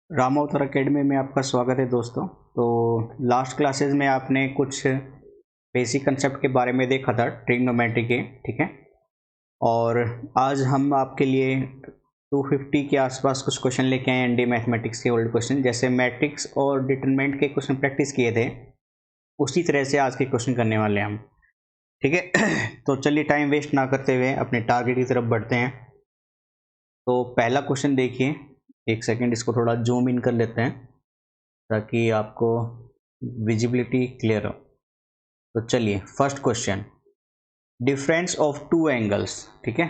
रामावतार academy में आपका स्वागत है दोस्तों। तो लास्ट क्लासेस में आपने कुछ बेसिक कंसेप्ट के बारे में देखा था ट्रिग्नोमेट्री के, ठीक है। और आज हम आपके लिए 250 के आसपास कुछ क्वेश्चन लेके आए एनडी मैथमेटिक्स के ओल्ड क्वेश्चन, जैसे मैट्रिक्स और डिटरमिनेंट के क्वेश्चन प्रैक्टिस किए थे उसी तरह से आज के क्वेश्चन करने वाले हैं हम, ठीक है। तो चलिए टाइम वेस्ट ना करते हुए अपने टारगेट की तरफ बढ़ते हैं। तो पहला क्वेश्चन देखिए, एक सेकेंड इसको थोड़ा जूम इन कर लेते हैं ताकि आपको विजिबिलिटी क्लियर हो। तो चलिए first question, difference of two angles, ठीक है।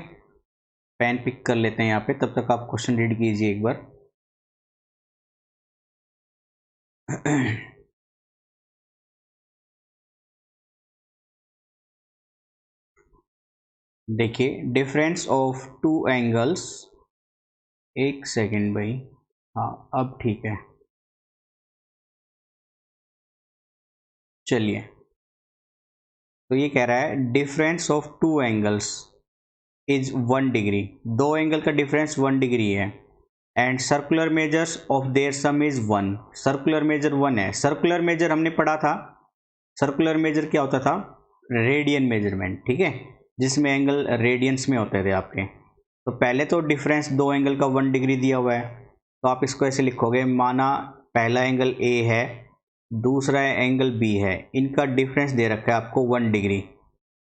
पेन पिक कर लेते हैं यहाँ पे, तब तक आप क्वेश्चन रीड कीजिए एक बार। देखिए डिफरेंस ऑफ टू एंगल्स, एक सेकेंड भाई, हाँ अब ठीक है। चलिए, तो ये कह रहा है difference of two angles is 1 degree, दो एंगल का डिफरेंस 1 डिग्री है। And circular measures of their sum is 1, circular measure 1 है। सर्कुलर मेजर हमने पढ़ा था, सर्कुलर मेजर क्या होता था, रेडियन मेजरमेंट, ठीक है, जिसमें एंगल रेडियंस में होते थे आपके। तो पहले तो डिफरेंस दो एंगल का 1 डिग्री दिया हुआ है, तो आप इसको ऐसे लिखोगे, माना पहला एंगल ए है, दूसरा एंगल बी है, इनका डिफरेंस दे रखा है आपको 1 डिग्री।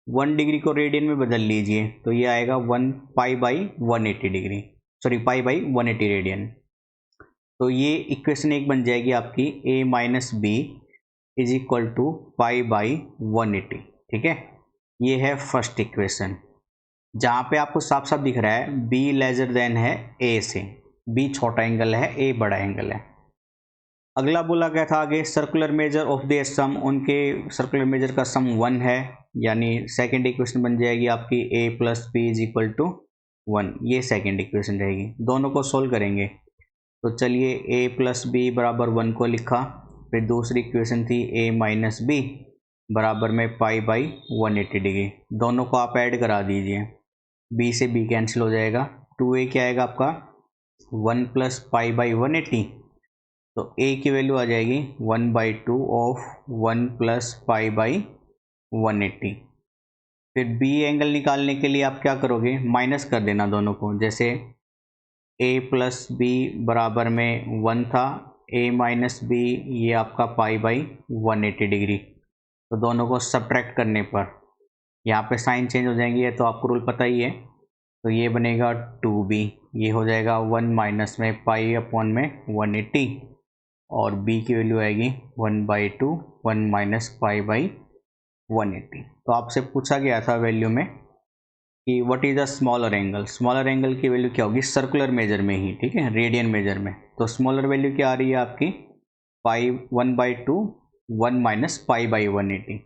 1 डिग्री को रेडियन में बदल लीजिए तो ये आएगा 1 pi by 180 degree, sorry pi by 180 radian. तो ये इक्वेशन एक बन जाएगी आपकी a minus b is equal to pi by 180, ठीक है। ये है फर्स्ट इक्वेशन, जहाँ पे आपको साफ साफ दिख रहा है b लेजर देन है a से, b छोटा एंगल है, a बड़ा एंगल है। अगला बोला गया था आगे, सर्कुलर मेजर ऑफ देयर सम, उनके सर्कुलर मेजर का सम 1 है, यानी सेकेंड इक्वेशन बन जाएगी आपकी a plus b is equal to 1, ये सेकेंड इक्वेशन रहेगी। दोनों को सोल्व करेंगे तो चलिए a प्लस बी बराबर 1 को लिखा, फिर दूसरी इक्वेशन थी a माइनस बी बराबर में पाई बाई 180 डिग्री, दोनों को आप ऐड करा दीजिए, b से b कैंसिल हो जाएगा, 2a क्या आएगा आपका 1 प्लस पाई बाई 180, तो a की वैल्यू आ जाएगी 1/2 ऑफ 1 प्लस पाई बाई 180। फिर b एंगल निकालने के लिए आप क्या करोगे, माइनस कर देना दोनों को, जैसे a प्लस बी बराबर में 1 था, a माइनस बी ये आपका पाई बाई 180 डिग्री, तो दोनों को सब्ट्रैक्ट करने पर यहाँ पे साइन चेंज हो जाएंगे, ये तो आपको रूल पता ही है। तो ये बनेगा 2b, ये हो जाएगा 1 माइनस में पाई अपॉन में 180, और b की वैल्यू आएगी 1/2 1 माइनस पाई बाई 180। तो आपसे पूछा गया था वैल्यू में कि what is the smaller angle, smaller angle की वैल्यू क्या होगी सर्कुलर मेजर में ही, ठीक है, रेडियन मेजर में। तो स्मॉलर वैल्यू क्या आ रही है आपकी पाई 1/2 1 माइनस पाई बाई 180,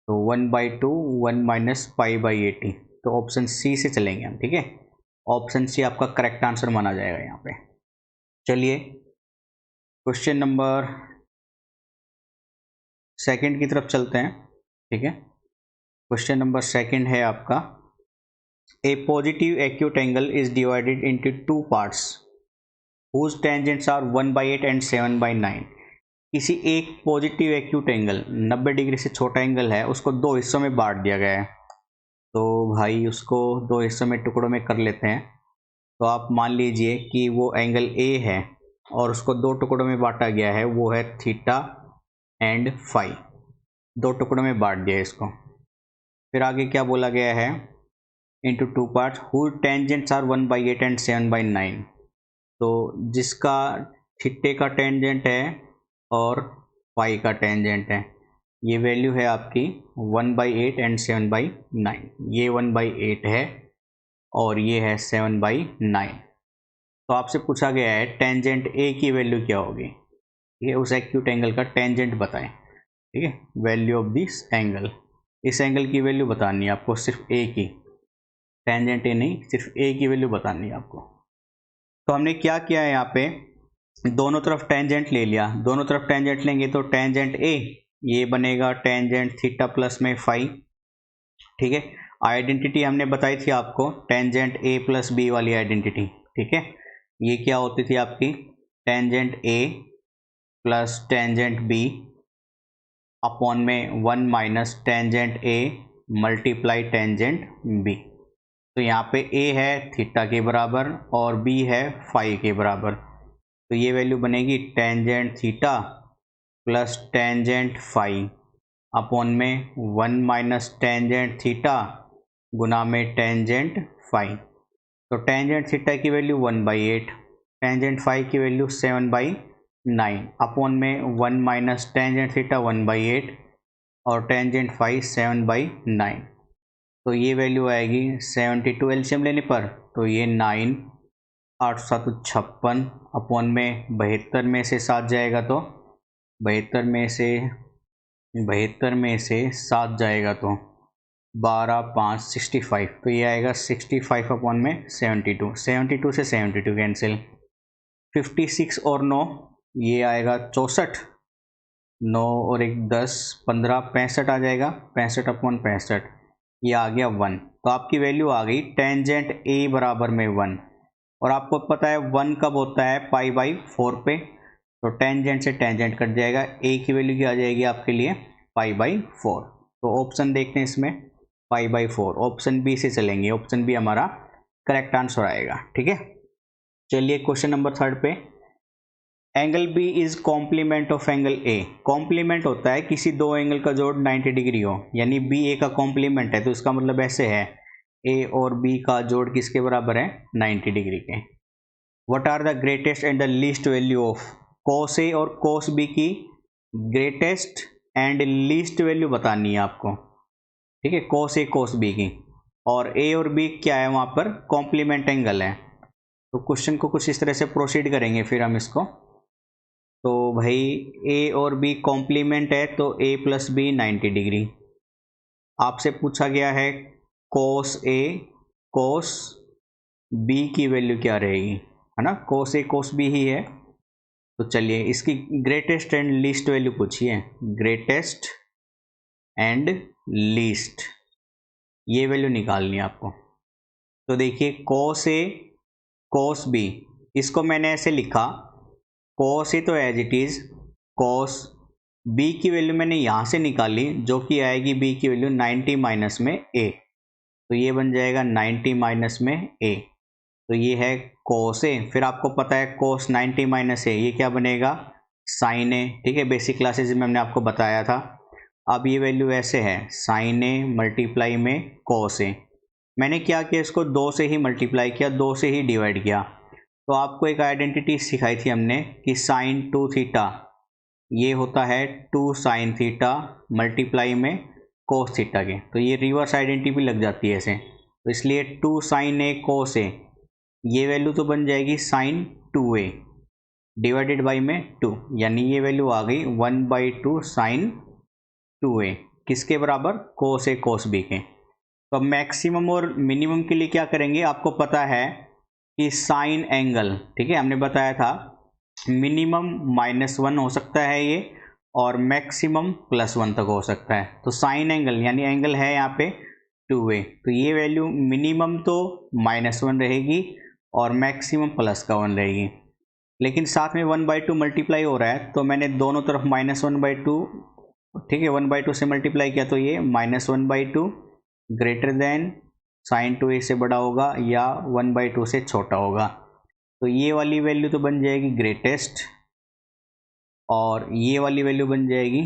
तो 1/2 1 माइनस पाई बाई 80, तो ऑप्शन सी से चलेंगे हम, ठीक है। ऑप्शन सी आपका करेक्ट आंसर माना जाएगा यहाँ पे। चलिए क्वेश्चन नंबर सेकंड की तरफ चलते हैं, ठीक है। क्वेश्चन नंबर सेकंड है आपका, a positive acute angle is divided into two parts whose tangents are 1/8 and 7/9। किसी एक पॉजिटिव एक्यूट एंगल 90 डिग्री से छोटा एंगल है, उसको दो हिस्सों में बांट दिया गया है। तो भाई उसको दो हिस्सों में टुकड़ों में कर लेते हैं। तो आप मान लीजिए कि वो एंगल ए है और उसको दो टुकड़ों में बांटा गया है, वो है थीटा एंड फाई, दो टुकड़ों में बांट दिया इसको। फिर आगे क्या बोला गया है, into two parts whose tangents are 1/8 and 7/9। तो जिसका थीटे का टेंजेंट है और पाई का टेंजेंट है, ये वैल्यू है आपकी 1/8 एंड 7/9, ये 1/8 है और ये है 7/9। तो आपसे पूछा गया है टेंजेंट ए की वैल्यू क्या होगी, ये उस एक्यूट एंगल का टेंजेंट बताएं, ठीक है, वैल्यू ऑफ दिस एंगल, इस एंगल की वैल्यू बतानी है आपको, सिर्फ ए की, टेंजेंट ए नहीं, सिर्फ ए की वैल्यू बतानी है आपको। तो हमने क्या किया है, यहाँ पे दोनों तरफ टेंजेंट ले लिया, दोनों तरफ टेंजेंट लेंगे तो टेंजेंट ए ये बनेगा टेंजेंट थीटा प्लस में फाई, ठीक है। आइडेंटिटी हमने बताई थी आपको टेंजेंट ए प्लस बी वाली आइडेंटिटी, ठीक है। ये क्या होती थी आपकी tangent A plus tangent B upon में 1 minus tangent A multiply tangent B. तो यहाँ पे ए है थीटा के बराबर और बी है फाई के बराबर, तो ये वैल्यू बनेगी tangent theta plus tangent phi upon में 1 माइनस टेंजेंट थीटा गुना में टेंजेंट फाई। तो टेंजेंट थीटा की वैल्यू 1/8, टेंजेंट फाई की वैल्यू 7/9 अपॉन में 1 माइनस टेंजेंट थीटा 1/8 और टेंजेंट फाई 7/9। तो ये वैल्यू आएगी 72 एलसीएम लेने पर, तो ये 9 8 7 56 अपॉन में 72 में से 7 जाएगा तो 7 जाएगा तो 12 5 65, तो ये आएगा 65 अपॉन में 72, 72 से 72 कैंसिल, 56 और 9 ये आएगा 64, 9 और 1 10 15 65 आ जाएगा, 65 अपॉन 65 ये आ गया 1। तो आपकी वैल्यू आ गई टेंजेंट ए बराबर में 1, और आपको पता है 1 कब होता है पाई/4 पे, तो टेंजेंट से टेंजेंट कट जाएगा, ए की वैल्यू क्या आ जाएगी आपके लिए पाई/4। तो ऑप्शन देखते हैं इसमें पाई/4, ऑप्शन बी से चलेंगे, ऑप्शन बी हमारा करेक्ट आंसर आएगा। ठीक है, चलिए क्वेश्चन नंबर 3 पे, angle B is complement of angle A. Complement होता है किसी दो एंगल का जोड़ 90 डिग्री हो, यानी बी ए का कॉम्प्लीमेंट है, तो इसका मतलब ऐसे है ए और बी का जोड़ किसके बराबर है 90 डिग्री के। What are the greatest and the least value of, cos a और कोस बी की ग्रेटेस्ट एंड लीस्ट वैल्यू बतानी है आपको। ठीक है, कोस ए कोस बी की, और ए और बी क्या है वहां पर कॉम्प्लीमेंट एंगल है। तो क्वेश्चन को कुछ इस तरह से प्रोसीड करेंगे फिर हम इसको। तो भाई ए और बी कॉम्प्लीमेंट है, तो ए प्लस बी 90 डिग्री। आपसे पूछा गया है कोस ए कोस बी की वैल्यू क्या रहेगी, है ना, कोस ए कोस बी ही है। तो चलिए इसकी ग्रेटेस्ट एंड लीस्ट वैल्यू पूछिए, ग्रेटेस्ट एंड लीस्ट ये वैल्यू निकालनी है आपको। तो देखिए कोस ए कोस बी, इसको मैंने ऐसे लिखा, कोस ए तो as it is, cos B की वैल्यू मैंने यहाँ से निकाली जो कि आएगी बी की वैल्यू 90 माइनस में ए, तो ये बन जाएगा 90 माइनस में ए, तो ये है कोस ए। फिर आपको पता है कोस 90 माइनस ए ये क्या बनेगा साइन ए। ठीक है, बेसिक क्लासेज में हमने आपको बताया था। अब ये वैल्यू ऐसे है साइन ए मल्टीप्लाई में कोस ए, मैंने क्या किया इसको 2 से ही मल्टीप्लाई किया, 2 से ही डिवाइड किया। तो आपको एक आइडेंटिटी सिखाई थी हमने कि साइन 2 थीटा ये होता है 2 साइन थीटा मल्टीप्लाई में कोस थीटा के, तो ये रिवर्स आइडेंटिटी भी लग जाती है ऐसे, तो इसलिए 2 साइन ए कोस ए ये वैल्यू तो बन जाएगी साइन 2a डिवाइडेड बाई में 2, यानी ये वैल्यू आ गई 1/2 साइन 2a किसके बराबर कोस ए कोस बी के। तो मैक्सिमम और मिनिमम के लिए क्या करेंगे, आपको पता है कि साइन एंगल, ठीक है हमने बताया था मिनिमम -1 हो सकता है ये और मैक्सिमम +1 तक हो सकता है। तो साइन एंगल यानी एंगल है यहाँ पे 2a, तो ये वैल्यू मिनिमम तो -1 रहेगी और मैक्सिमम +1 रहेगी, लेकिन साथ में 1/2 मल्टीप्लाई हो रहा है, तो मैंने दोनों तरफ -1/2, ठीक है 1/2 से मल्टीप्लाई किया, तो ये -1/2 ग्रेटर देन साइन 2a से बड़ा होगा या 1/2 से छोटा होगा। तो ये वाली वैल्यू तो बन जाएगी ग्रेटेस्ट और ये वाली वैल्यू बन जाएगी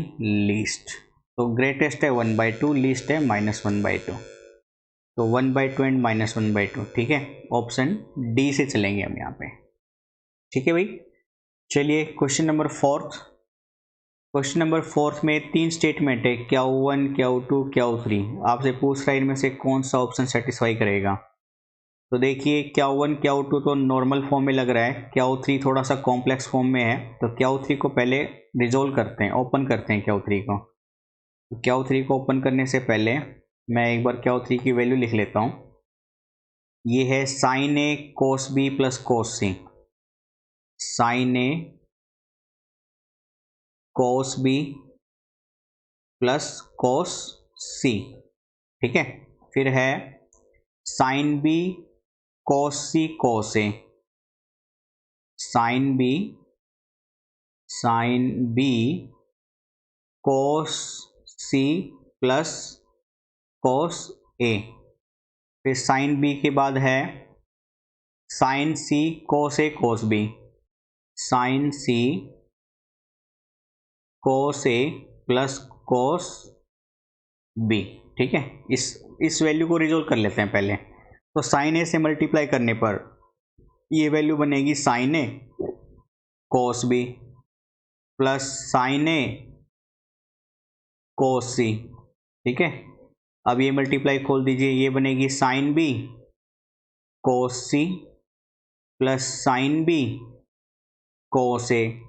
लीस्ट। तो ग्रेटेस्ट है 1/2, लीस्ट है -1/2, तो 1/2 एंड -1/2। ठीक है, ऑप्शन डी से चलेंगे हम यहाँ पे। ठीक है भाई, चलिए क्वेश्चन नंबर 4। क्वेश्चन नंबर 4 में 3 स्टेटमेंट है Q1 Q2 Q3, आपसे पूछ रहा है इनमें से कौन सा ऑप्शन सेटिस्फाई करेगा। तो देखिए Q1 Q2 तो नॉर्मल फॉर्म में लग रहा है, Q3 थोड़ा सा कॉम्प्लेक्स फॉर्म में है, तो Q3 को पहले रिजोल्व करते हैं, ओपन करते हैं Q3 को। तो Q3 को ओपन करने से पहले मैं एक बार Q3 की वैल्यू लिख लेता हूँ। ये है sign a cos B plus cos C, sign a cos B plus cos सी। ठीक है, फिर है साइन बी कोस सी कोस ए, साइन बी साइन बी कोस सी प्लस कोस ए। फिर साइन बी के बाद है साइन सी कोस ए कोस बी, साइन सी कोस ए प्लस कोस बी। ठीक है, इस वैल्यू को रिजोल्व कर लेते हैं पहले। तो साइन ए से मल्टीप्लाई करने पर ये वैल्यू बनेगी sign a cos B plus sign a कोस सी। ठीक है, अब ये मल्टीप्लाई खोल दीजिए, ये बनेगी sine B cos c plus sine B cos a,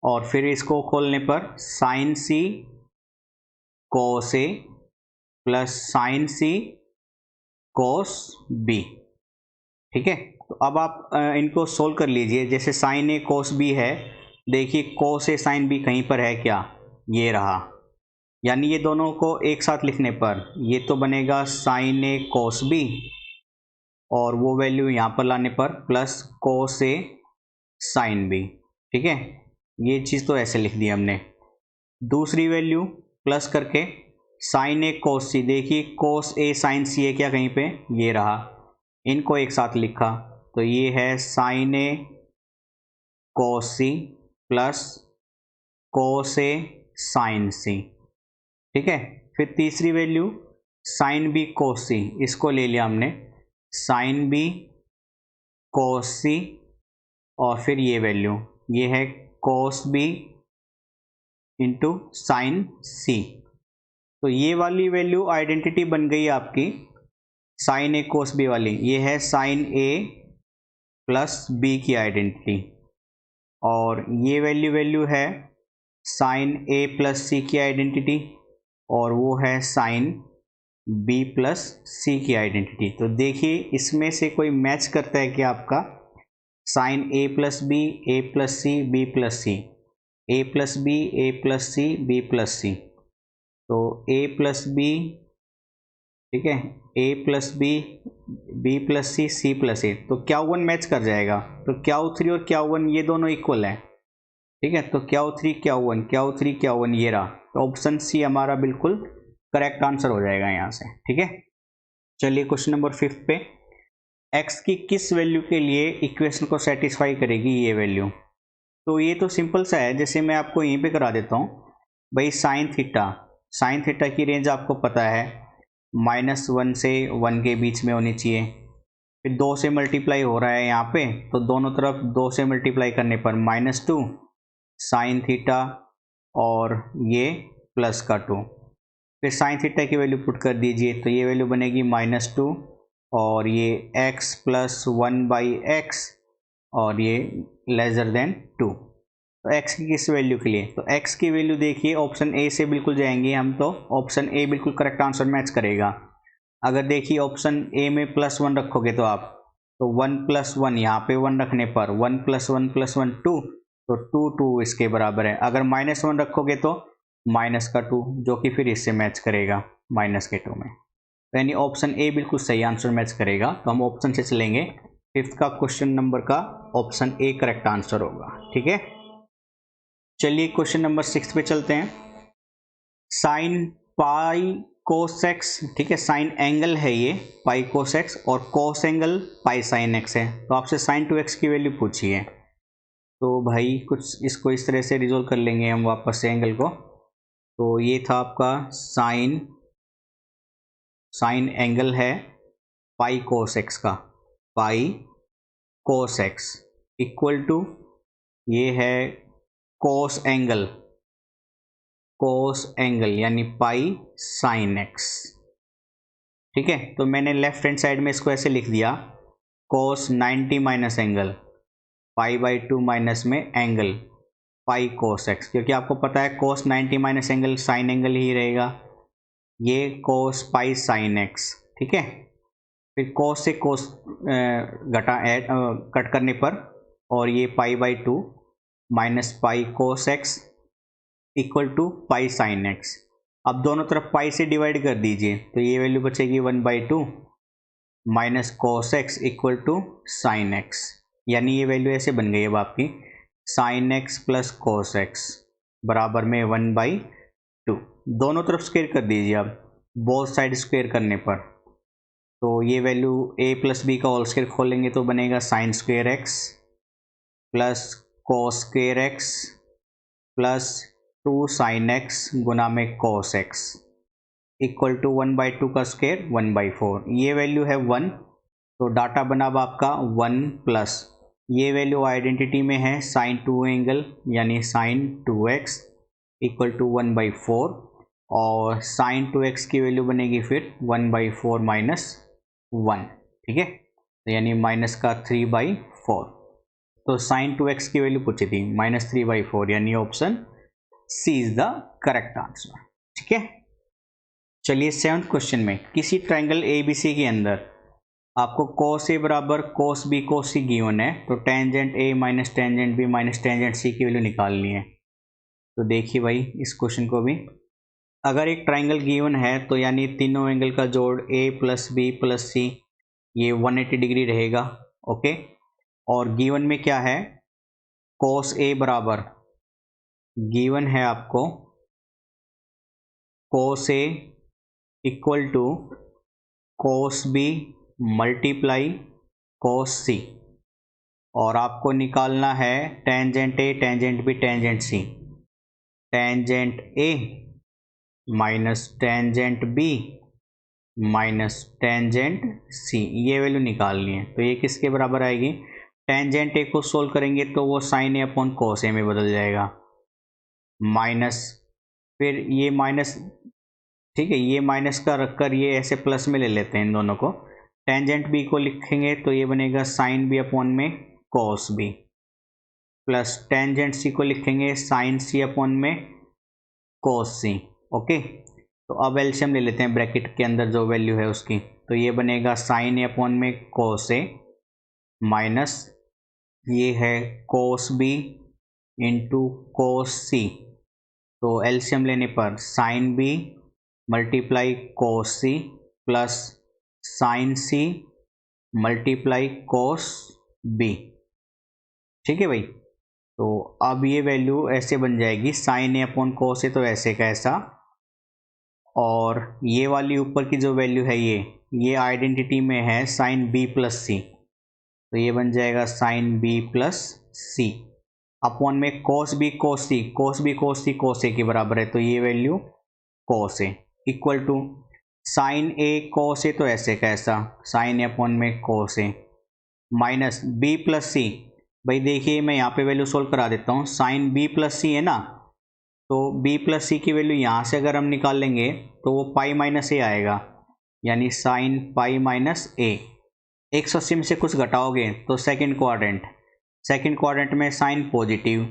और फिर इसको खोलने पर साइन सी कोस ए प्लस साइन सी कोस बी। ठीक है, तो अब आप इनको सोल्व कर लीजिए। जैसे साइन ए कोस बी है, देखिए कोस ए साइन बी कहीं पर है क्या, ये रहा, यानी ये दोनों को एक साथ लिखने पर ये तो बनेगा साइन ए कोस बी, और वो वैल्यू यहाँ पर लाने पर प्लस कोस ए साइन बी। ठीक है, ये चीज़ तो ऐसे लिख दी हमने। दूसरी वैल्यू प्लस करके साइन ए कोस सी, देखिए कोस ए साइन सी है क्या कहीं पे, ये रहा, इनको एक साथ लिखा तो ये है sign a cos c plus cos A sign सी। ठीक है, फिर तीसरी वैल्यू साइन बी कोस सी, इसको ले लिया हमने साइन बी कोस सी, और फिर ये वैल्यू ये है कोस बी इंटू साइन सी। तो ये वाली वैल्यू आइडेंटिटी बन गई आपकी साइन ए कोस बी वाली, ये है साइन ए प्लस बी की आइडेंटिटी, और ये वैल्यू है साइन ए प्लस सी की आइडेंटिटी, और वो है साइन बी प्लस सी की आइडेंटिटी। तो देखिए इसमें से कोई मैच करता है क्या आपका, साइन ए प्लस सी, ए प्लस सी, बी प्लस सी, ए प्लस बी, ए प्लस सी, बी प्लस सी। तो ए प्लस बी, ठीक है, ए प्लस बी, बी प्लस सी, सी प्लस ए, तो क्या वन मैच कर जाएगा। तो क्या थ्री और क्या वन ये दोनों इक्वल है। ठीक है, तो क्या थ्री क्या वन, क्या थ्री क्या वन, ये रहा। तो ऑप्शन सी हमारा बिल्कुल करेक्ट आंसर हो जाएगा यहाँ से। ठीक है, चलिए क्वेश्चन नंबर 5 पे, x की किस वैल्यू के लिए इक्वेशन को सेटिस्फाई करेगी ये वैल्यू। तो ये तो सिंपल सा है, जैसे मैं आपको यहीं पे करा देता हूँ भाई। साइन थीटा की रेंज आपको पता है -1 से 1 के बीच में होनी चाहिए। फिर 2 से मल्टीप्लाई हो रहा है यहाँ पे, तो दोनों तरफ 2 से मल्टीप्लाई करने पर -2 साइन थीटा, और ये प्लस का 2। फिर साइन थीटा की वैल्यू पुट कर दीजिए, तो ये वैल्यू बनेगी -2, और ये x प्लस 1/x, और ये लेसर देन 2। तो x की किस वैल्यू के लिए, तो x की वैल्यू देखिए ऑप्शन ए से बिल्कुल जाएंगे हम, तो ऑप्शन ए बिल्कुल करेक्ट आंसर मैच करेगा। अगर देखिए ऑप्शन ए में +1 रखोगे तो आप, तो 1 + 1 यहाँ पे 1 रखने पर 1 + 1 + 1 2, तो 2 इसके बराबर है। अगर -1 रखोगे तो -2, जो कि फिर इससे मैच करेगा -2 में। तो यानी ऑप्शन ए बिल्कुल सही आंसर मैच करेगा, तो हम ऑप्शन से चलेंगे। 5th का क्वेश्चन नंबर का ऑप्शन ए करेक्ट आंसर होगा। ठीक है, चलिए क्वेश्चन नंबर 6 पे चलते हैं। साइन पाई कोस एक्स, ठीक है, साइन एंगल है ये पाई कोस एक्स, और कोस एंगल पाई साइन एक्स है। तो आपसे साइन 2x की वैल्यू पूछी है, तो भाई कुछ इसको इस तरह से रिजोल्व कर लेंगे हम वापस से एंगल को। तो ये था आपका साइन एंगल है पाई कोस एक्स का, पाई कोस एक्स इक्वल टू ये है कोस एंगल यानी पाई साइन एक्स। ठीक है, तो मैंने लेफ्ट हैंड साइड में इसको ऐसे लिख दिया, कोस 90 माइनस एंगल π/2 माइनस में एंगल पाई कोस एक्स, क्योंकि आपको पता है कोस 90 माइनस एंगल साइन एंगल ही रहेगा। ये कोस पाई साइन एक्स। ठीक है, फिर कोस से कोस कट करने पर, और ये π/2 minus pi cos x equal to pi sine x. अब दोनों तरफ पाई से डिवाइड कर दीजिए, तो ये वैल्यू बचेगी 1/2 minus cos x equal to sine x, यानी ये वैल्यू ऐसे बन गई अब आपकी sine x plus cos x बराबर में 1/2। दोनों तरफ स्क्वायर कर दीजिए आप, बोथ साइड स्क्वायर करने पर। तो ये वैल्यू a प्लस बी का होल स्क्वायर खोलेंगे तो बनेगा sine square x plus cos square x plus 2 sine x गुना में कोस एक्स इक्वल टू 1/2 का स्क्वायर 1/4। ये वैल्यू है 1, तो डाटा बना अब आपका 1 प्लस ये वैल्यू आइडेंटिटी में है साइन 2 एंगल यानी साइन 2x इक्वल टू 1/4 और साइन 2x की वैल्यू बनेगी फिर 1/4 माइनस 1, ठीक है, तो यानी माइनस का 3/4। तो साइन 2x की वैल्यू पूछी थी -3/4, यानी option C is the correct answer, ठीक है। चलिए 7th क्वेश्चन में, किसी ट्रायंगल ABC के अंदर आपको cos A बराबर cos B cos C given है, तो tangent A minus tangent B minus tangent C की वैल्यू निकालनी है। तो देखिए भाई इस क्वेश्चन को भी, अगर एक ट्रायंगल गिवन है तो यानी तीनों एंगल का जोड़ A plus B plus C ये 180 डिग्री रहेगा, ओके। और गिवन में क्या है, cos A बराबर गिवन है आपको cos A equal to cos B multiply cos C, और आपको निकालना है tangent A tangent B tangent C। Tangent A minus tangent B minus tangent C, ये वैल्यू निकालनी है। तो ये किसके बराबर आएगी, टेंजेंट A को सोल्व करेंगे तो वो sine A upon cos A में बदल जाएगा, माइनस फिर ये माइनस, ठीक है, ये माइनस का रखकर ये ऐसे प्लस में ले लेते हैं इन दोनों को। टेंजेंट बी को लिखेंगे तो ये बनेगा साइन बी अपॉन में कॉस बी, प्लस टेंजेंट सी को लिखेंगे साइन सी अपॉन में कॉस सी, ओके। तो अब एलसीएम ले लेते हैं ब्रैकेट के अंदर जो वैल्यू है उसकी, तो ये बनेगा साइन ए अपॉन में कॉस ए माइनस ये है cos b into cos c, तो एलसीएम लेने पर sine b multiply cos c plus sine c multiply cos b, ठीक है भाई। तो अब ये वैल्यू ऐसे बन जाएगी साइन ए अपॉन कोस ए, तो ऐसे का ऐसा, और ये वाली ऊपर की जो वैल्यू है ये आइडेंटिटी में है साइन बी प्लस सी, तो ये बन जाएगा साइन बी प्लस सी अपॉन में कोस बी कोस सी, कोस बी कोस सी कोस ए के बराबर है, तो ये value cos a equal to sine a cos ए, तो ऐसे का ऐसा साइन ए अपॉन में cos a minus b plus c. भाई देखिए मैं यहाँ पे वैल्यू सोल्व करा देता हूँ, साइन बी प्लस सी है ना, तो बी प्लस सी की वैल्यू यहाँ से अगर हम निकाल लेंगे तो वो पाई माइनस ए आएगा, यानी साइन पाई माइनस ए। 180 में से कुछ घटाओगे तो सेकंड क्वाड्रेंट में साइन पॉजिटिव,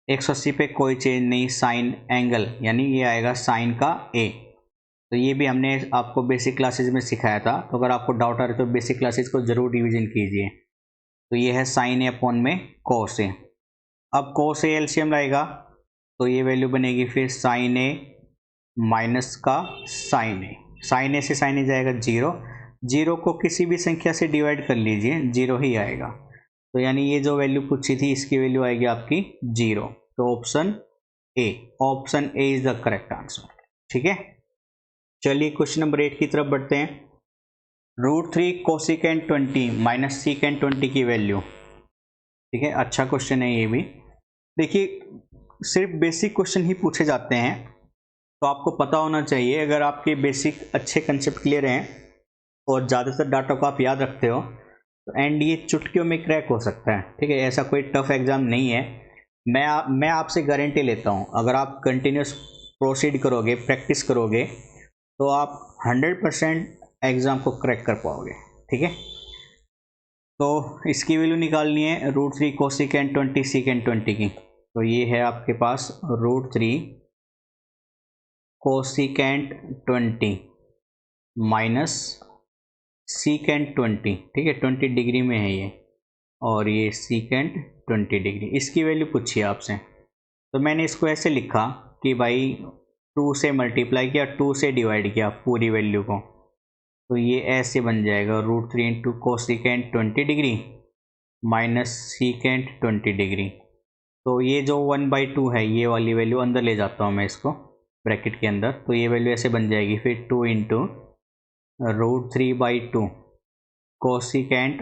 180 पे कोई चेंज नहीं, साइन एंगल यानी ये आएगा साइन का ए। तो ये भी हमने आपको बेसिक क्लासेज में सिखाया था, तो अगर आपको डाउट आ रहा है तो बेसिक क्लासेज को ज़रूर रिवीजन कीजिए। तो ये है साइन ए अपॉन में कोस ए। अब कोस ए एलसीएम लाएगा तो ये वैल्यू बनेगी फिर साइन ए माइनस का साइन ए, साइन ए से साइन ए जाएगा 0, 0 को किसी भी संख्या से डिवाइड कर लीजिए 0 ही आएगा, तो यानी ये जो वैल्यू पूछी थी इसकी वैल्यू आएगी आपकी 0। तो option A is the correct answer, ठीक है। चलिए क्वेश्चन नंबर 8 की तरफ बढ़ते हैं। √3 कोसिकेंट 20 माइनस सीकेंट 20 की वैल्यू, ठीक है, अच्छा क्वेश्चन है ये भी। देखिए सिर्फ बेसिक क्वेश्चन ही पूछे जाते हैं, तो आपको पता होना चाहिए। अगर आपके बेसिक अच्छे कंसेप्ट क्लियर हैं और ज़्यादातर डाटा को आप याद रखते हो तो एंड ये चुटकियों में क्रैक हो सकता है, ठीक है। ऐसा कोई टफ एग्जाम नहीं है, मैं आपसे गारंटी लेता हूँ। अगर आप कंटिन्यूस प्रोसीड करोगे, प्रैक्टिस करोगे, तो आप 100% एग्ज़ाम को क्रैक कर पाओगे, ठीक है। तो इसकी वैल्यू निकालनी है √3 कोसिकेंट 20 सीकेंट 20 की। तो ये है आपके पास √3 कोसिकेंट 20 माइनस सीकेंट 20, ठीक है, 20 डिग्री में है ये, और ये सीकेंट 20 डिग्री। इसकी वैल्यू पूछिए आपसे, तो मैंने इसको ऐसे लिखा कि भाई 2 से मल्टीप्लाई किया, 2 से डिवाइड किया पूरी वैल्यू को, तो ये ऐसे बन जाएगा √3 into cosecant 20 degree minus secant 20 degree. तो ये जो 1/2 है ये वाली वैल्यू अंदर ले जाता हूँ मैं इसको ब्रैकेट के अंदर, तो ये वैल्यू ऐसे बन जाएगी फिर 2 इंटू √3/2 कोसिकेंट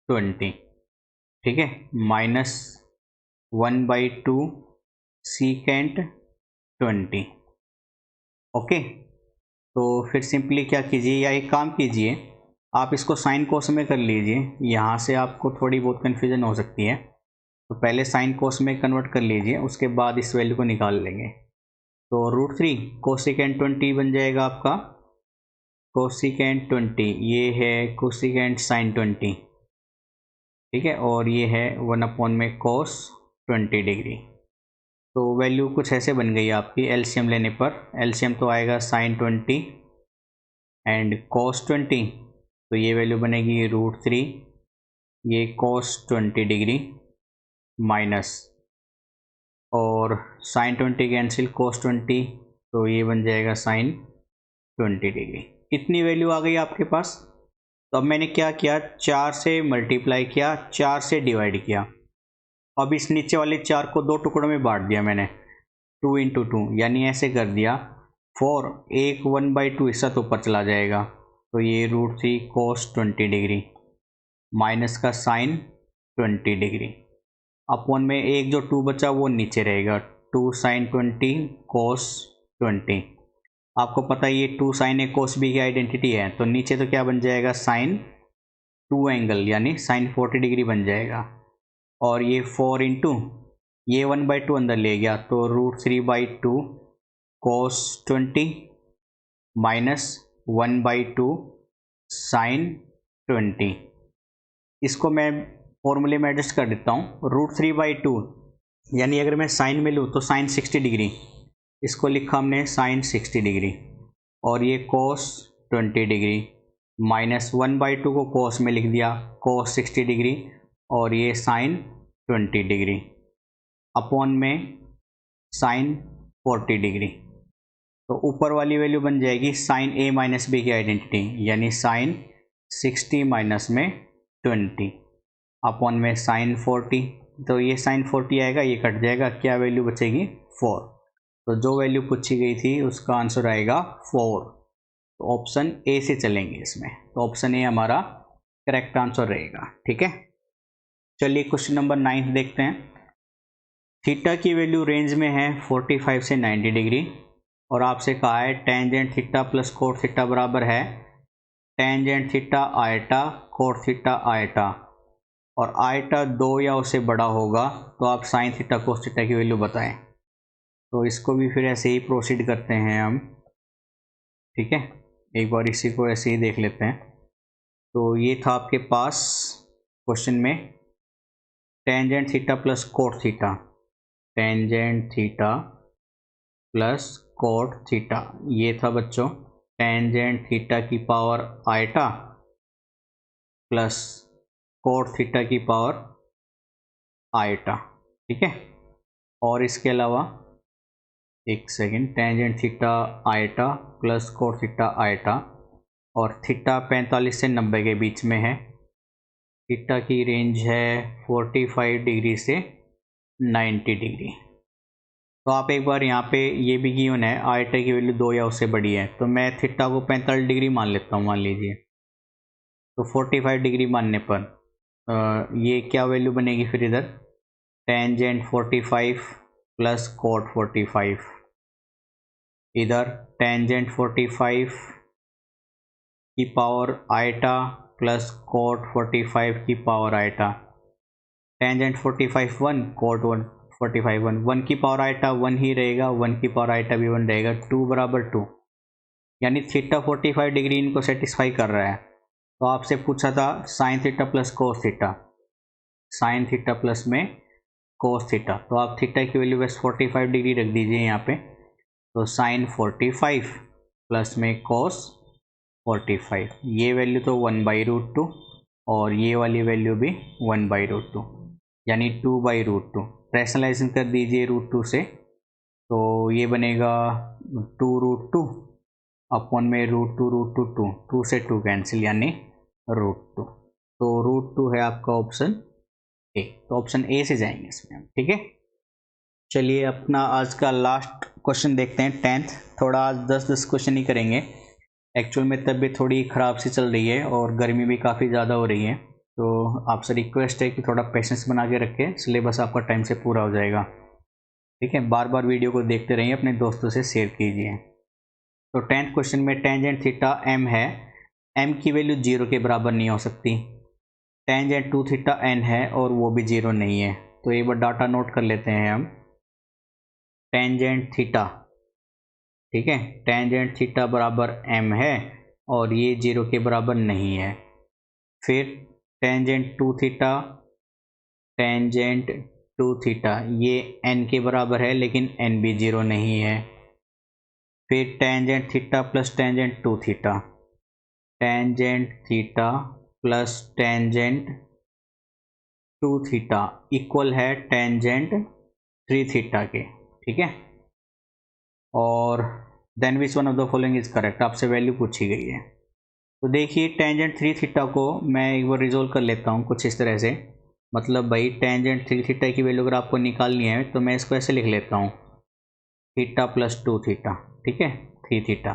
20, ठीक है, माइनस 1/2 सीकेंट 20। ओके, तो फिर सिंपली क्या कीजिए, या एक काम कीजिए, आप इसको साइन कोस में कर लीजिए, यहाँ से आपको थोड़ी बहुत कन्फ्यूजन हो सकती है, तो पहले साइन कोस में कन्वर्ट कर लीजिए, उसके बाद इस वैल्यू को निकाल लेंगे। तो √3 कोसिकेंट 20 बन जाएगा आपका कोसिकेंट 20, ये है कोसिकेंट साइन 20, ठीक है, और ये है 1 में कोस 20 डिग्री। तो वैल्यू कुछ ऐसे बन गई आपकी एलसीएम लेने पर। एलसीएम तो आएगा साइन 20 एंड कोस 20, तो ये वैल्यू बनेगी √3, ये कोस 20 डिग्री माइनस, और साइन 20 कैंसिल कोस 20, तो ये बन जाएगा साइन 20 डिग्री। इतनी वैल्यू आ गई आपके पास। तो अब मैंने क्या किया, 4 से मल्टीप्लाई किया, 4 से डिवाइड किया। अब इस नीचे वाले 4 को 2 टुकड़ों में बांट दिया मैंने, 2 इंटू 2, यानी ऐसे कर दिया 4, एक 1/2 हिस्सा तो ऊपर चला जाएगा, तो ये √3 कोस 20 डिग्री माइनस का साइन 20 डिग्री, अपॉन में एक जो 2 बचा वो नीचे रहेगा, 2 साइन 20 कोस 20। आपको पता है ये 2 साइन ए कोस बी की आइडेंटिटी है, तो नीचे तो क्या बन जाएगा साइन 2 एंगल यानी साइन 40 डिग्री बन जाएगा, और ये 4 इंटू ये 1/2 अंदर ले गया, तो √3/2 कोस 20 माइनस 1/2 साइन 20। इसको मैं फॉर्मूले में एडजस्ट कर देता हूँ। √3/2 यानी अगर मैं साइन में लूँ तो साइन 60 डिग्री, इसको लिखा हमने साइन 60 डिग्री, और ये कोस 20 डिग्री माइनस 1/2 को कोस में लिख दिया कोस 60 डिग्री, और ये साइन 20 डिग्री अपॉन में साइन 40 डिग्री। तो ऊपर वाली वैल्यू बन जाएगी साइन ए माइनस बी की आइडेंटिटी, यानी साइन 60 माइनस में 20 अपॉन में साइन 40, तो ये साइन 40 आएगा, ये कट जाएगा, क्या वैल्यू बचेगी 4। तो जो वैल्यू पूछी गई थी उसका आंसर आएगा 4। तो ऑप्शन ए से चलेंगे इसमें, तो ऑप्शन ए हमारा करेक्ट आंसर रहेगा, ठीक है। चलिए क्वेश्चन नंबर 9 देखते हैं। थीटा की वैल्यू रेंज में है 45 से 90 डिग्री, और आपसे कहा है tangent theta plus cot theta बराबर है tangent theta eta cot theta eta, और आयटा 2 या उससे बड़ा होगा तो आप साइन थीटा कोस थीटा की वैल्यू बताएं। तो इसको भी फिर ऐसे ही प्रोसीड करते हैं हम, ठीक है, एक बार इसी को ऐसे ही देख लेते हैं। तो ये था आपके पास क्वेश्चन में tangent theta plus cot theta, tangent theta plus cot theta, ये था बच्चों टेंजेंट थीटा की power eta plus cot theta की पावर आयटा, ठीक है। और इसके अलावा एक second, tangent theta eta plus cot theta eta, और थीटा 45 से 90 के बीच में है, थीटा की रेंज है 45 डिग्री से 90 डिग्री। तो आप एक बार यहाँ पे ये भी गिवन है आयटा की वैल्यू 2 या उससे बड़ी है, तो मैं थीटा को 45 डिग्री मान लेता हूँ, मान लीजिए। तो 45 डिग्री मानने पर ये क्या वैल्यू बनेगी फिर इधर, टेंजेंट 45 प्लस कोट 45, इधर टेंजेंट 45 की पावर आयटा प्लस कोट 45 की पावर आयटा, टेंजेंट 45 1 कोट 45 1 की पावर आयटा 1 ही रहेगा, 1 की पावर आयटा भी 1 रहेगा, 2 बराबर 2, यानी थीटा 45 डिग्री इनको सेटिस्फाई कर रहा है। तो आपसे पूछा था sine theta plus cos theta, sine theta plus में कोस थीटा, तो आप थीटा की वैल्यू बस 45 डिग्री रख दीजिए यहाँ पे, तो साइन 45 प्लस में कोस 45, ये वैल्यू तो 1/√2, और ये वाली वैल्यू भी 1/√2, यानी 2/√2। रैशनलाइजेशन कर दीजिए √2 से, तो ये बनेगा 2√2 अपॉन में √2 2 से 2 कैंसिल, यानी √2। तो √2 है आपका ऑप्शन ए, तो ऑप्शन ए से जाएंगे इसमें। ठीक है। चलिए अपना आज का लास्ट क्वेश्चन देखते हैं, 10th। थोड़ा आज 10-10 क्वेश्चन ही करेंगे। एक्चुअल में तबीयत थोड़ी ख़राब सी चल रही है और गर्मी भी काफ़ी ज़्यादा हो रही है, तो आपसे रिक्वेस्ट है कि थोड़ा पेशेंस बना के रखें, सिलेबस आपका टाइम से पूरा हो जाएगा। ठीक है, बार बार वीडियो को देखते रहिए, अपने दोस्तों से शेयर कीजिए। तो 10th क्वेश्चन में टेंजेंट थीटा m है, m की वैल्यू 0 के बराबर नहीं हो सकती। टेंजेंट 2 थीटा n है और वो भी 0 नहीं है। तो एक बार डाटा नोट कर लेते हैं हम। टेंजेंट थीटा, ठीक है, टेंजेंट थीटा बराबर m है और ये 0 के बराबर नहीं है। फिर टेंजेंट 2 थीटा, टेंजेंट 2 थीटा ये n के बराबर है लेकिन n भी 0 नहीं है। फिर tangent theta plus tangent 2 theta, tangent theta plus tangent 2 theta equal है टेंजेंट 3 थीटा के। ठीक है, और then which one of the following is correct, आपसे वैल्यू पूछी गई है। तो देखिए टेंजेंट 3 थीटा को मैं एक बार रिजोल्व कर लेता हूँ कुछ इस तरह से। मतलब भाई टेंजेंट 3 थीटा की वैल्यू अगर आपको निकालनी है तो मैं इसको ऐसे लिख लेता हूँ, थीटा प्लस 2 थीटा, ठीक है, 3 थीटा।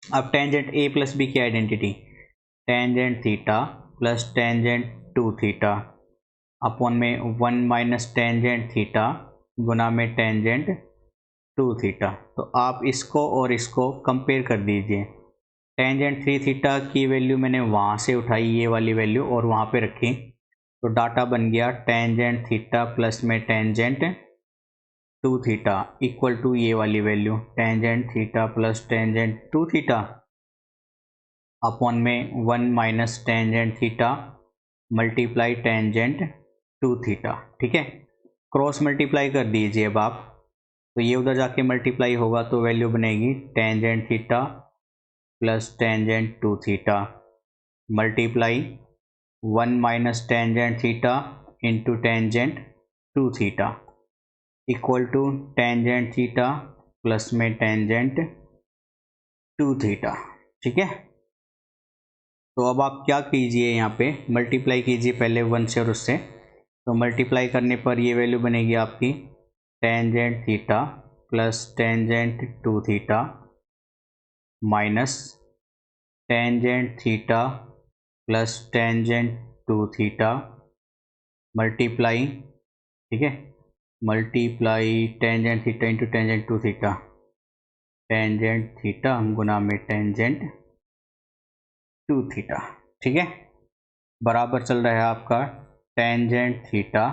अब टेंजेंट ए प्लस बी की identity, tangent theta plus tangent 2 theta upon में 1 माइनस टेंजेंट थीटा गुना में टेंजेंट 2 थीटा। तो आप इसको और इसको कंपेयर कर दीजिए। टेंजेंट 3 थीटा की वैल्यू मैंने वहाँ से उठाई, ये वाली वैल्यू, और वहाँ पे रखी, तो डाटा बन गया टेंजेंट थीटा प्लस में टेंजेंट 2 थीटा इक्वल टू ये वाली value, tangent theta plus tangent 2 theta upon में 1 minus tangent theta multiply tangent 2 theta. ठीक है, क्रॉस मल्टीप्लाई कर दीजिए अब आप, तो ये उधर जाके मल्टीप्लाई होगा तो वैल्यू बनेगी tangent theta plus tangent 2 theta multiply 1 minus tangent theta into tangent 2 theta equal to tangent theta plus में टेंजेंट 2 थीटा। ठीक है, तो अब आप क्या कीजिए, यहाँ पे मल्टीप्लाई कीजिए पहले 1 से और उससे, तो मल्टीप्लाई करने पर ये वैल्यू बनेगी आपकी tangent theta plus tangent 2 theta minus tangent theta plus tangent 2 theta multiply, ठीक है, multiply tangent theta into tangent 2 theta, tangent theta गुना में टेंजेंट 2 थीटा। ठीक है, बराबर चल रहा है आपका tangent theta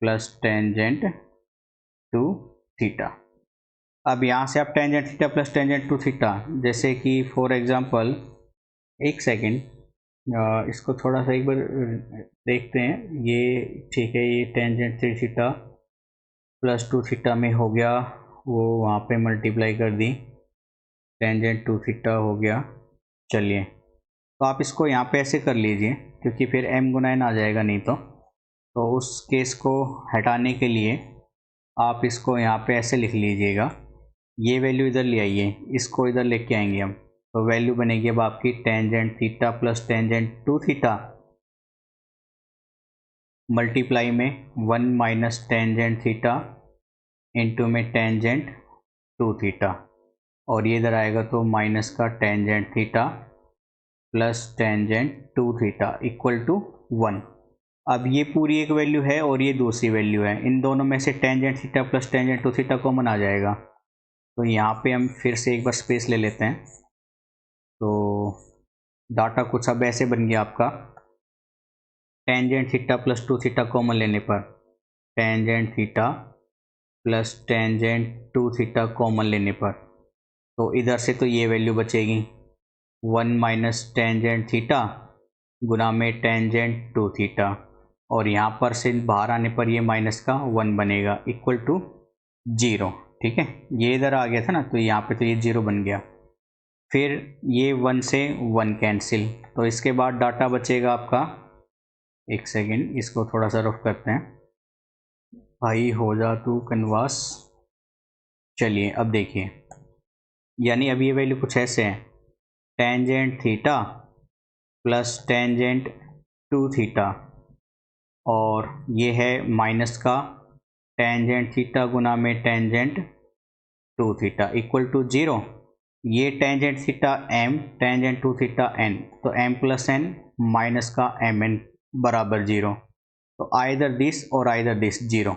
plus tangent 2 theta. अब यहाँ से आप tangent theta plus tangent 2 theta, जैसे कि फॉर एग्जांपल, एक सेकेंड, इसको थोड़ा सा एक बार देखते हैं। ये ठीक है, ये टेंजेंट 3 थीटा प्लस 2 थीटा में हो गया, वो वहाँ पे मल्टीप्लाई कर दी, टेंजेंट 2 थीटा हो गया। चलिए, तो आप इसको यहाँ पे ऐसे कर लीजिए, क्योंकि फिर m गुना n आ जाएगा नहीं तो उस केस को हटाने के लिए आप इसको यहाँ पे ऐसे लिख लीजिएगा। ये वैल्यू इधर ले आइए, इसको इधर लेके आएंगे हम, तो वैल्यू बनेगी अब आपकी tangent theta plus tangent 2 theta multiply में 1 माइनस टेंजेंट थीटा इंटू में टेंजेंट 2 थीटा, और ये इधर आएगा तो माइनस का tangent theta plus tangent 2 theta equal to 1। अब ये पूरी एक वैल्यू है और ये दूसरी वैल्यू है, इन दोनों में से tangent theta plus tangent 2 theta common आ जाएगा। तो यहाँ पे हम फिर से एक बार स्पेस ले लेते हैं, तो डाटा कुछ अब ऐसे बन गया आपका, tangent theta plus 2 theta common लेने पर tangent theta plus tangent 2 theta common लेने पर, तो इधर से तो ये वैल्यू बचेगी 1 माइनस टेंजेंट थीटा गुना में टेंजेंट 2 थीटा, और यहाँ पर से बाहर आने पर ये माइनस का 1 बनेगा इक्वल टू 0। ठीक है, ये इधर आ गया था ना, तो यहाँ पे तो ये 0 बन गया। फिर ये 1 से 1 कैंसिल, तो इसके बाद डाटा बचेगा आपका, एक सेकेंड इसको थोड़ा सा रफ करते हैं, भाई हो जा तू कन्वास। चलिए अब देखिए, यानी अब ये वैल्यू कुछ ऐसे है, tangent theta plus tangent 2 theta, और ये है माइनस का टेंजेंट थीटा गुना में टेंजेंट 2 थीटा इक्वल टू 0। ये tangent theta m, tangent 2 theta n, तो m प्लस n माइनस का mn बराबर 0। तो आइदर दिस और आइदर दिस 0,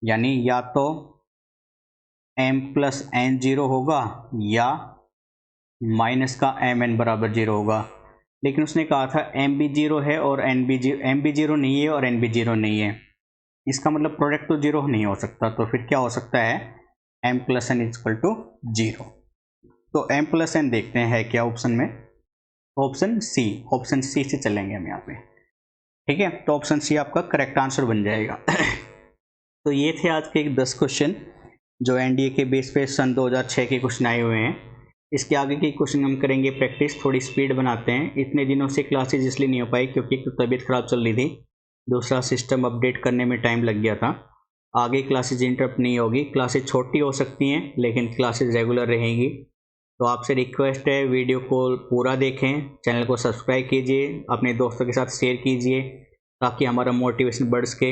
यानी या तो m प्लस n 0 होगा या माइनस का mn बराबर 0 होगा। लेकिन उसने कहा था m भी 0 है और n भी 0, m भी 0 नहीं है और n भी 0 नहीं है, इसका मतलब प्रोडक्ट तो 0 नहीं हो सकता। तो फिर क्या हो सकता है, m plus n equal to 0। तो m प्लस n देखते हैं है क्या ऑप्शन में, ऑप्शन सी से चलेंगे हम यहाँ पे, ठीक है। तो ऑप्शन सी आपका करेक्ट आंसर बन जाएगा। तो ये थे आज के 10 क्वेश्चन जो एनडीए के बेस पे सन 2006 के क्वेश्चन आए हुए हैं। इसके आगे के क्वेश्चन हम करेंगे प्रैक्टिस, थोड़ी स्पीड बनाते हैं। इतने दिनों से क्लासेज इसलिए नहीं हो पाई क्योंकि एक तो तबीयत ख़राब चल रही थी, दूसरा सिस्टम अपडेट करने में टाइम लग गया था। आगे क्लासेज इंटरप्ट नहीं होगी, क्लासेज छोटी हो सकती हैं लेकिन क्लासेज रेगुलर रहेंगी। तो आपसे रिक्वेस्ट है वीडियो को पूरा देखें, चैनल को सब्सक्राइब कीजिए, अपने दोस्तों के साथ शेयर कीजिए ताकि हमारा मोटिवेशन बढ़ सके।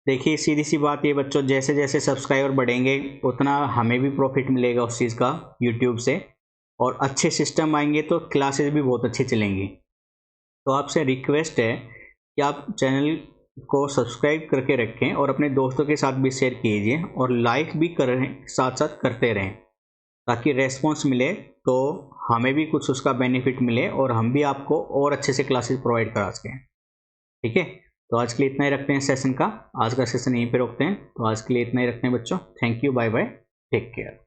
देखिए सीधी सी बात ये बच्चों, जैसे जैसे सब्सक्राइबर बढ़ेंगे उतना हमें भी प्रॉफिट मिलेगा उस चीज़ का यूट्यूब से, और अच्छे सिस्टम आएंगे तो क्लासेस भी बहुत अच्छी चलेंगी। तो आपसे रिक्वेस्ट है कि आप चैनल को सब्सक्राइब करके रखें और अपने दोस्तों के साथ भी शेयर कीजिए और लाइक भी करें, साथ साथ करते रहें ताकि रेस्पॉन्स मिले तो हमें भी कुछ उसका बेनिफिट मिले और हम भी आपको और अच्छे से क्लासेस प्रोवाइड करा सकें, ठीक है। तो आज के लिए इतना ही रखते हैं सेशन का, आज का सेशन यहीं पे रोकते हैं। तो आज के लिए इतना ही रखते हैं बच्चों, thank you, bye bye, take care.